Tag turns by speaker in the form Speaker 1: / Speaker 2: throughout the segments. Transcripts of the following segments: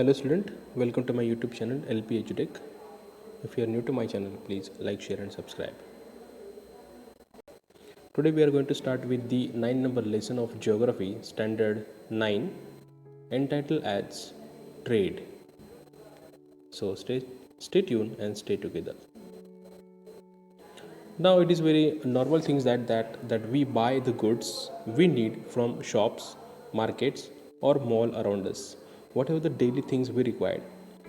Speaker 1: Hello student, welcome to my YouTube channel LP Edutech. If you are new to my channel, please like, share and subscribe. Today we are going to start with the 9 number lesson of Geography Standard 9 entitled as Trade. So stay tuned and stay together. Now it is very normal things that we buy the goods we need from shops, markets or mall around us. Whatever the daily things we require,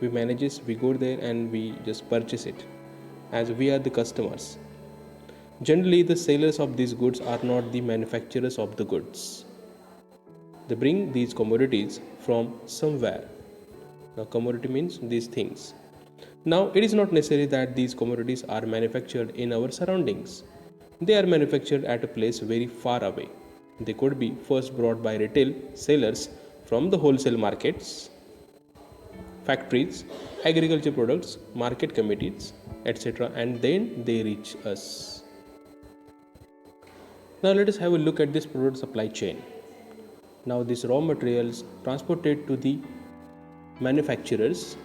Speaker 1: we go there and we just purchase it as we are the customers. Generally, the sellers of these goods are not the manufacturers of the goods. They bring these commodities from somewhere. Now, commodity means these things. Now, it is not necessary that these commodities are manufactured in our surroundings. They are manufactured at a place very far away. They could be first brought by retail sellers from the wholesale markets, factories, agriculture products, market committees, etc., and then they reach us. Now let us have a look at this product supply chain. Now these raw materials transported to the manufacturers.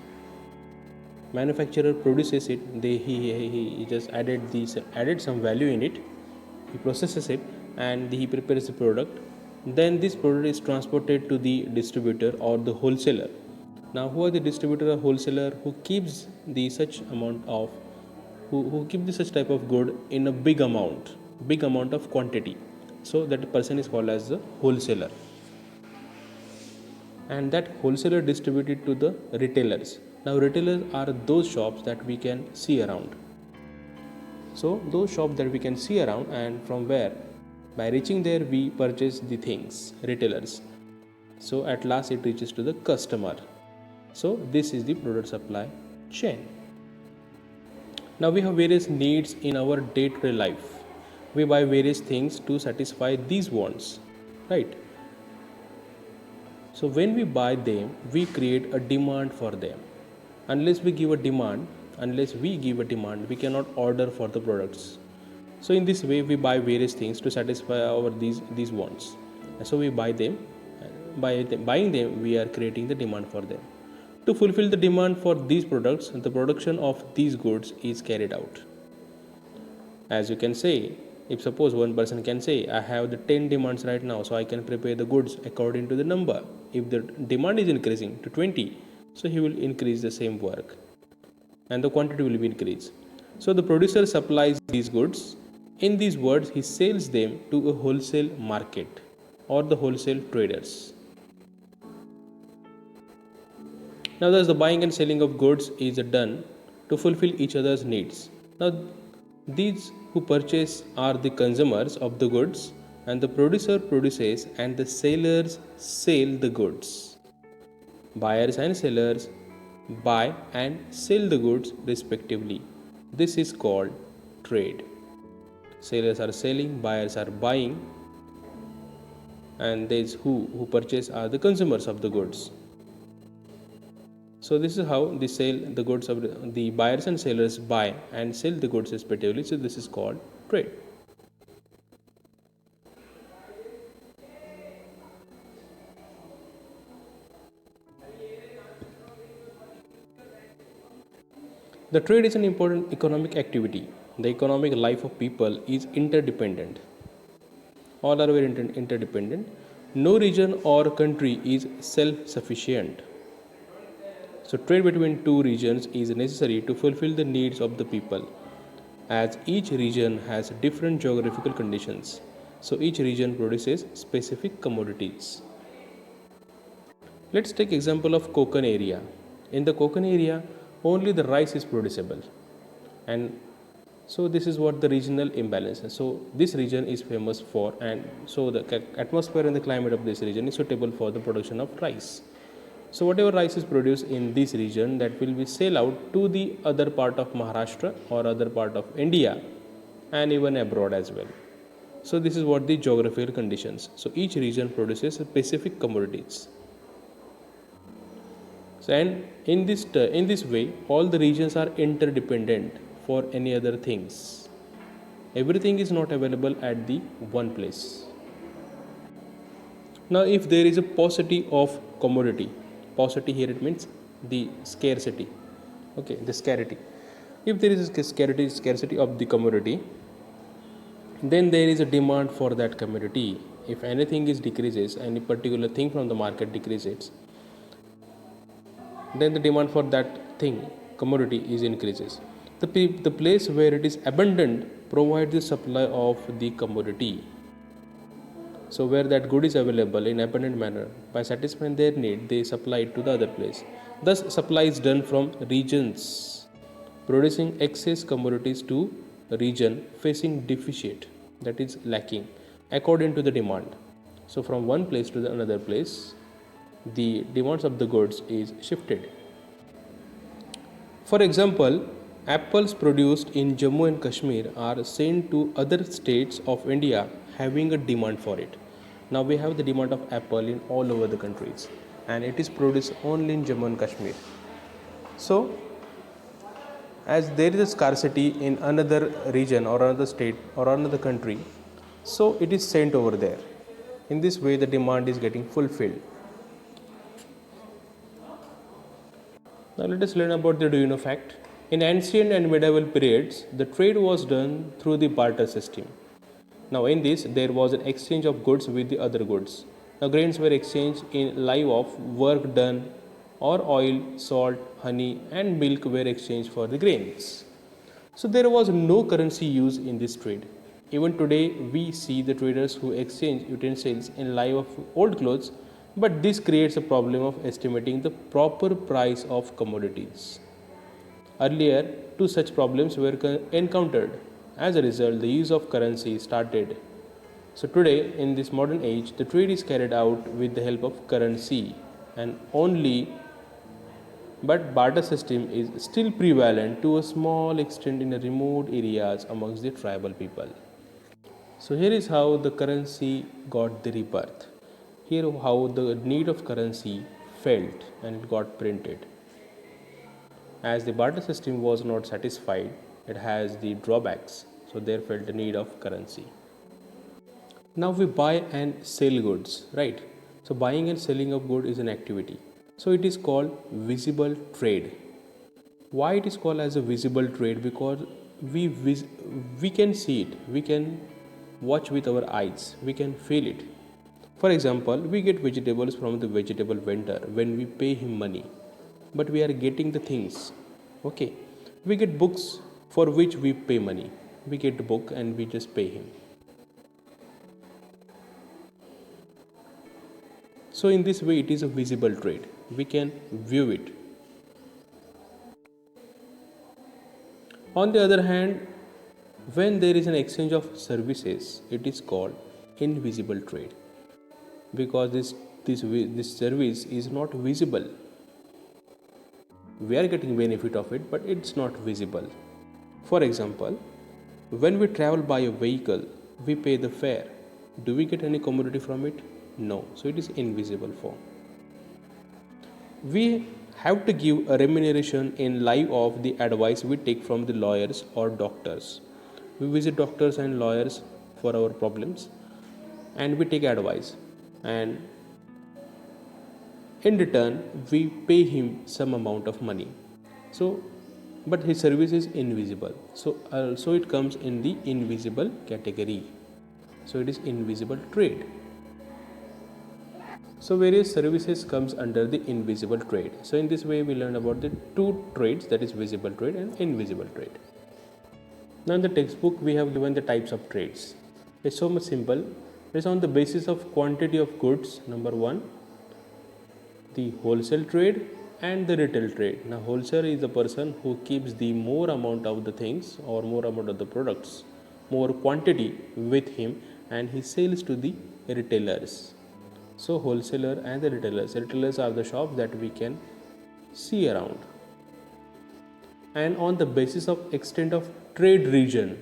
Speaker 1: Manufacturer produces it. He just added some value in it. He processes it and he prepares the product. Then this product is transported to the distributor or the wholesaler. Now who are the distributor or wholesaler who keeps the such amount of who keep the such type of good in a big amount of quantity, so that person is called as the wholesaler, and that wholesaler distributed to the retailers. Now retailers are those shops that we can see around. So those shops that we can see around, and from where by reaching there we purchase the things, retailers. So at last it reaches to the customer. So this is the product supply chain. Now we have various needs in our day-to-day life. We buy various things to satisfy these wants, right? So when we buy them, we create a demand for them. Unless we give a demand, we cannot order for the products. So in this way, we buy various things to satisfy our these wants. And so we buy them. By buying them, we are creating the demand for them. To fulfill the demand for these products, the production of these goods is carried out. As you can say, if suppose one person can say, I have the 10 demands right now, so I can prepare the goods according to the number. If the demand is increasing to 20, so he will increase the same work and the quantity will be increased. So the producer supplies these goods. In these words, he sells them to a wholesale market or the wholesale traders. Now thus the buying and selling of goods is done to fulfill each other's needs. Now these who purchase are the consumers of the goods, and the producer produces and the sellers sell the goods. Buyers and sellers buy and sell the goods respectively. This is called trade. Sellers are selling, buyers are buying, and those who purchase are the consumers of the goods. So this is how the goods of the buyers and sellers buy and sell the goods respectively. So this is called trade. The trade is an important economic activity. The economic life of people is interdependent. All are very interdependent. No region or country is self-sufficient. So trade between two regions is necessary to fulfill the needs of the people, as each region has different geographical conditions. So each region produces specific commodities. Let's take example of Konkan area. In the Konkan area, only the rice is producible, and so this is what the regional imbalance is. So this region is famous for, and so the atmosphere and the climate of this region is suitable for the production of rice. So whatever rice is produced in this region, that will be sell out to the other part of Maharashtra or other part of India and even abroad as well. So this is what the geographical conditions. So each region produces specific commodities. So and in this way, all the regions are interdependent for any other things. Everything is not available at the one place. Now if there is a paucity of commodity, Paucity here it means the scarcity. Okay, the scarcity. If there is a scarcity of the commodity, then there is a demand for that commodity. If anything is decreases, any particular thing from the market decreases, then the demand for that thing commodity is increases. The place where it is abundant provides the supply of the commodity. So where that good is available in abundant manner, by satisfying their need, they supply it to the other place. Thus supply is done from regions, producing excess commodities to a region facing deficit, that is lacking, according to the demand. So from one place to the another place, the demands of the goods is shifted. For example, apples produced in Jammu and Kashmir are sent to other states of India having a demand for it. Now we have the demand of apple in all over the countries, and it is produced only in Jammu and Kashmir. So as there is a scarcity in another region or another state or another country, so it is sent over there. In this way the demand is getting fulfilled. Now let us learn about the do you know fact. In ancient and medieval periods, the trade was done through the barter system. Now in this, there was an exchange of goods with the other goods. Now grains were exchanged in lieu of work done, or oil, salt, honey and milk were exchanged for the grains. So there was no currency used in this trade. Even today, we see the traders who exchange utensils in lieu of old clothes, but this creates a problem of estimating the proper price of commodities. Earlier, two such problems were encountered. As a result, the use of currency started. So today, in this modern age, the trade is carried out with the help of currency and only, but barter system is still prevalent to a small extent in the remote areas amongst the tribal people. So here is how the currency got the rebirth. Here how the need of currency felt and it got printed. As the barter system was not satisfied, it has the drawbacks, so there felt the need of currency. Now we buy and sell goods, right? So buying and selling of good is an activity. So it is called visible trade. Why it is called as a visible trade? Because we can see it, we can watch with our eyes, we can feel it. For example, we get vegetables from the vegetable vendor when we pay him money, but we are getting the things. Okay, we get books for which we pay money. We get the book and we just pay him. So in this way, it is a visible trade. We can view it. On the other hand, when there is an exchange of services, it is called invisible trade, because this service is not visible. We are getting benefit of it, but it's not visible. For example, when we travel by a vehicle, we pay the fare. Do we get any commodity from it? No. So it is invisible form. We have to give a remuneration in lieu of the advice we take from the lawyers or doctors. We visit doctors and lawyers for our problems and we take advice, and in return we pay him some amount of money. So but his service is invisible, so it comes in the invisible category. So it is invisible trade. So various services comes under the invisible trade. So in this way we learn about the two trades, that is visible trade and invisible trade. Now in the textbook we have given the types of trades. It's so much simple. It's on the basis of quantity of goods. Number one, the wholesale trade and the retail trade. Now wholesaler is the person who keeps the more amount of the things or more amount of the products, more quantity with him, and he sells to the retailers. So wholesaler and the retailers are the shops that we can see around. And on the basis of extent of trade region.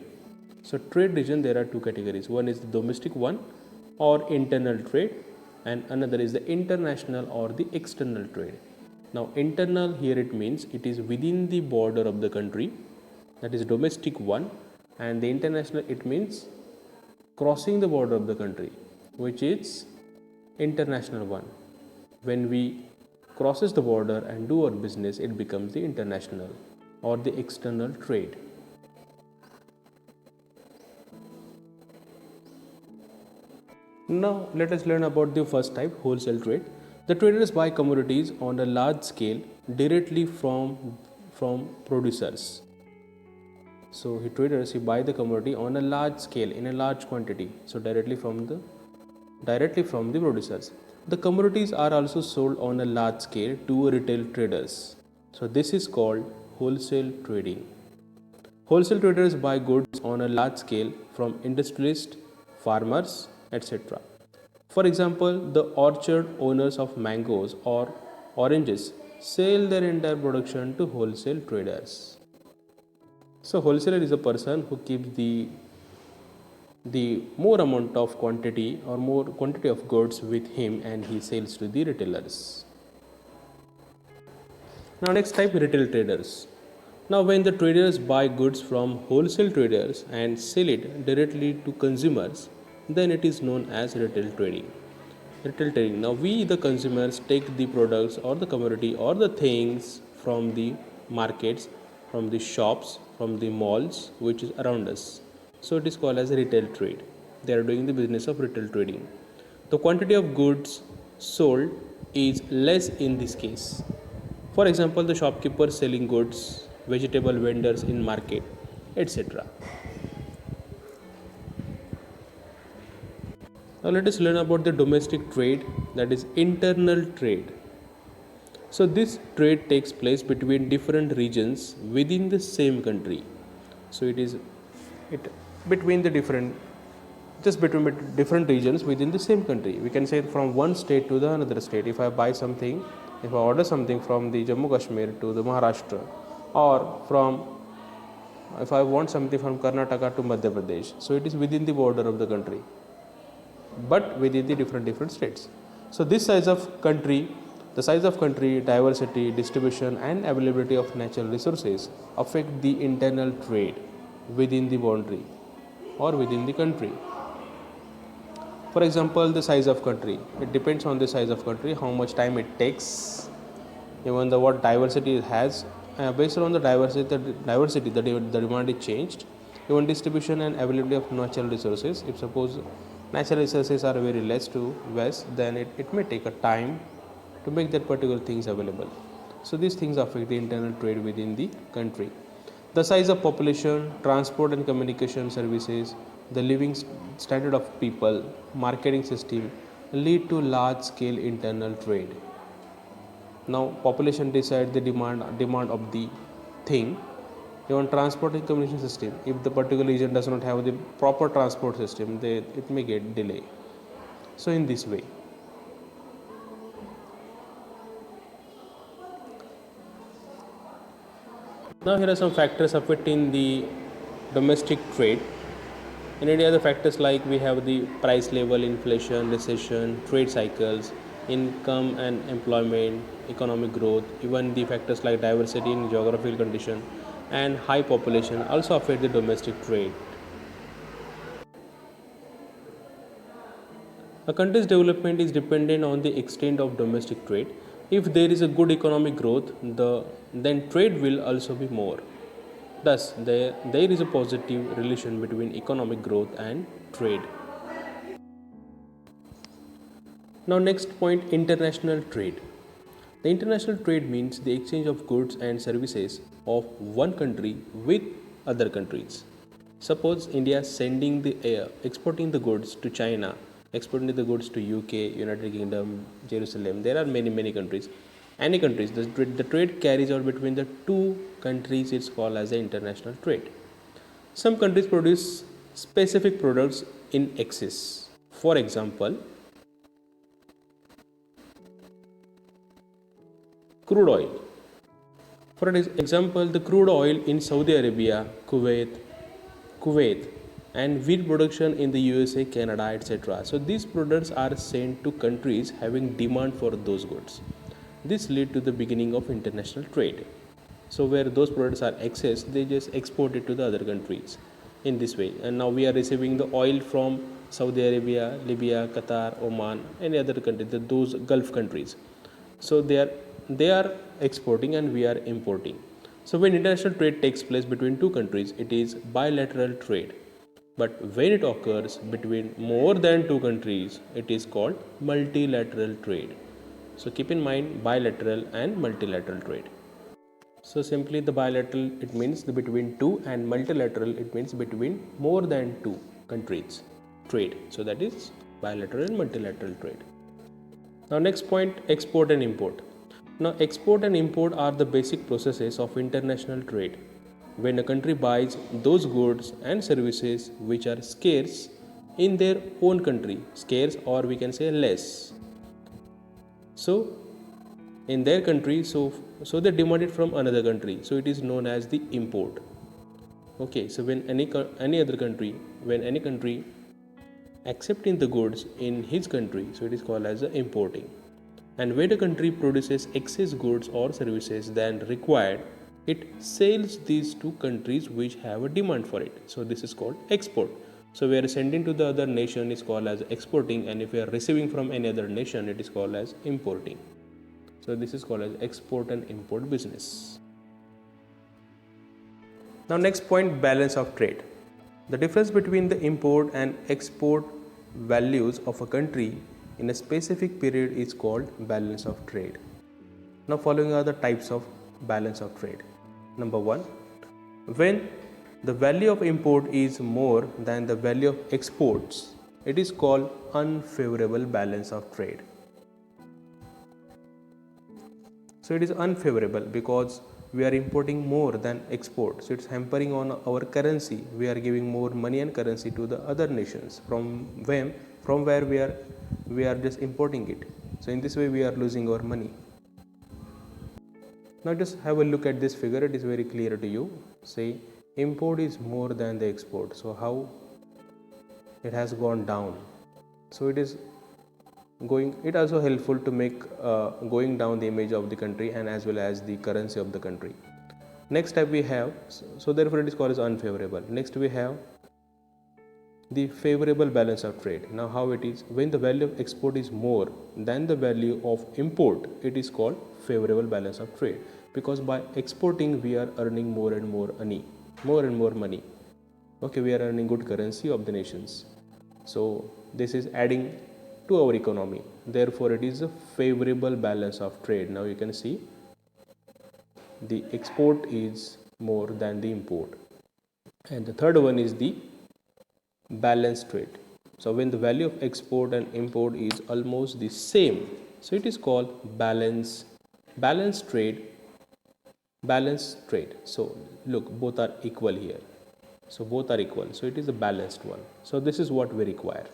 Speaker 1: So trade region, there are two categories. One is the domestic one or internal trade, and another is the international or the external trade. Now internal here it means it is within the border of the country, that is domestic one, and the international it means crossing the border of the country, which is international one. When we crosses the border and do our business, it becomes the international or the external trade. Now let us learn about the first type, wholesale trade. The traders buy commodities on a large scale directly from producers. So he buy the commodity on a large scale in a large quantity. So directly from the producers. The commodities are also sold on a large scale to retail traders. So this is called wholesale trading. Wholesale traders buy goods on a large scale from industrialists, farmers, etc. For example, the orchard owners of mangoes or oranges sell their entire production to wholesale traders. So wholesaler is a person who keeps the more amount of quantity or more quantity of goods with him and he sells to the retailers. Now next type, retail traders. Now when the traders buy goods from wholesale traders and sell it directly to consumers, then it is known as retail trading. Retail trading. Now we the consumers take the products or the commodity or the things from the markets, from the shops, from the malls which is around us. So it is called as retail trade. They are doing the business of retail trading. The quantity of goods sold is less in this case. For example, the shopkeeper selling goods, vegetable vendors in market, etc. Now let us learn about the domestic trade, that is internal trade. So this trade takes place between different regions within the same country. So it between the different just between different regions within the same country. We can say from one state to the another state. If I order something from the Jammu Kashmir to the Maharashtra, or from if I want something from Karnataka to Madhya Pradesh, so it is within the border of the country, but within the different states. So this size of country, diversity, distribution and availability of natural resources affect the internal trade within the boundary or within the country. For example, the size of country. It depends on the size of country, how much time it takes, even what diversity it has. Based on the diversity, the demand is changed. Even distribution and availability of natural resources. If suppose natural resources are very less to west, then it may take a time to make that particular things available. So these things affect the internal trade within the country. The size of population, transport and communication services, the living standard of people, marketing system lead to large scale internal trade. Now population decide the demand of the thing. Even transport and communication system, if the particular region does not have the proper transport system, it may get delay. So in this way. Now here are some factors affecting the domestic trade. In India, the factors like we have the price level, inflation, recession, trade cycles, income and employment, economic growth, even the factors like diversity in geographical condition and high population also affect the domestic trade. A country's development is dependent on the extent of domestic trade. If there is a good economic growth, then trade will also be more. Thus, there is a positive relation between economic growth and trade. Now, next point, international trade. The international trade means the exchange of goods and services of one country with other countries. Suppose India sending exporting the goods to China, exporting the goods to UK, United Kingdom, Jerusalem. There are many countries. Any countries, the trade carries out between the two countries. It's called as the international trade. Some countries produce specific products in excess. For example, crude oil. For example, the crude oil in Saudi Arabia, Kuwait, and wheat production in the USA, Canada, etc. So these products are sent to countries having demand for those goods. This lead to the beginning of international trade. So where those products are excess, they just export it to the other countries in this way. And now we are receiving the oil from Saudi Arabia, Libya, Qatar, Oman, any other country, those Gulf countries. So they are they are exporting and we are importing. So when international trade takes place between two countries, it is bilateral trade. But when it occurs between more than two countries, it is called multilateral trade. So keep in mind bilateral and multilateral trade. So simply the bilateral, it means the between two, and multilateral, it means between more than two countries trade. So that is bilateral and multilateral trade. Now next point, export and import. Now export and import are the basic processes of international trade. When a country buys those goods and services which are scarce in their own country, scarce or we can say less. So in their country, so they demand it from another country. So it is known as the import. Okay, so when any other country, when any country accepting the goods in his country, so it is called as importing. And when a country produces excess goods or services than required, it sells these to countries which have a demand for it. So this is called export. So we are sending to the other nation is called as exporting, and if we are receiving from any other nation, it is called as importing. So this is called as export and import business. Now next point, balance of trade. The difference between the import and export values of a country in a specific period is called balance of trade. Now following are the types of balance of trade. Number 1, when the value of import is more than the value of exports, it is called unfavorable balance of trade. So it is unfavorable because we are importing more than export. So it's hampering on our currency. We are giving more money and currency to the other nations from where we are just importing it. So in this way we are losing our money. Now just have a look at this figure. It is very clear to you. Say import is more than the export. So how it has gone down. So it is going, it also helpful to make going down the image of the country and as well as the currency of the country. Next type we have, so therefore it is called as unfavorable. Next we have the favorable balance of trade. Now how it is, when the value of export is more than the value of import, it is called favorable balance of trade, because by exporting we are earning more and more money. Okay, we are earning good currency of the nations. So this is adding to our economy. Therefore it is a favorable balance of trade. Now you can see the export is more than the import. And the third one is the balanced trade. So when the value of export and import is almost the same, so it is called balanced trade. So look, both are equal here. So both are equal. So it is a balanced one. So this is what we require.